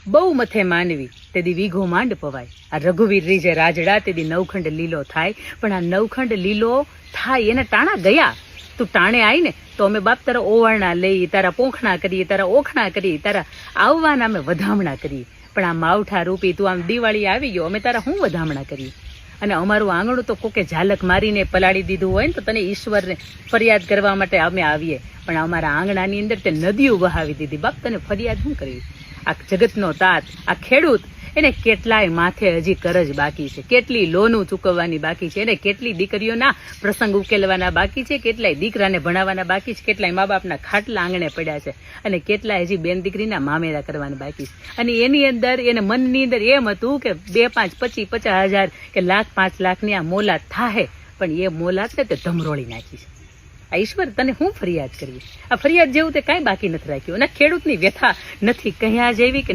બહુ મથે માનવી તેદી વીઘો માંડ પવાય. આ રઘુવીર રીજે રાજડા તેદી નવખંડ લીલો થાય. પણ આ નવખંડ લીલો થાય એને ટાણા ગયા. તું ટાણે આવી ને તો અમે બાપ તારા ઓવારણા લઈ, તારા પોખણા કરીએ, તારા ઓખણા કરીએ, તારા આવવાના અમે વધામણા કરીએ. પણ આ માવઠા રૂપી તું આમ દિવાળી આવી ગયો, અમે તારા શું વધામણા કરીએ? અને અમારું આંગણું તો કોકે ઝાલક મારીને પલાળી દીધું હોય ને તો તને ઈશ્વરને ફરિયાદ કરવા માટે અમે આવીએ. પણ અમારા આંગણાની અંદર તે નદીઓ વહાવી દીધી. બાપ તને ફરિયાદ શું કરવી? આ જગતનો તાત, આ ખેડૂત, એને કેટલાય માથે હજી કરજ બાકી છે, કેટલી લોનું ચૂકવવાની બાકી છે, એને કેટલી દીકરીઓના પ્રસંગ ઉકેલવાના બાકી છે, કેટલાય દીકરાને ભણાવવાના બાકી છે, કેટલાય મા બાપના ખાટલા આંગણે પડ્યા છે, અને કેટલાય હજી બેન દીકરીના મામેરા કરવાના બાકી છે. અને એની અંદર એને મનની અંદર એમ હતું કે 2, 5, 25, 50,000 કે લાખ 5 લાખની આ મોલાત થાય. પણ એ મોલાતને તે ધમરોળી નાખી છે. આ ઈશ્વર તને શું ફરિયાદ કરવી? આ ફરિયાદ જેવું તે કાંઈ બાકી નથી રાખ્યું. અને ખેડૂતની વ્યથા નથી કહ્યા જેવી કે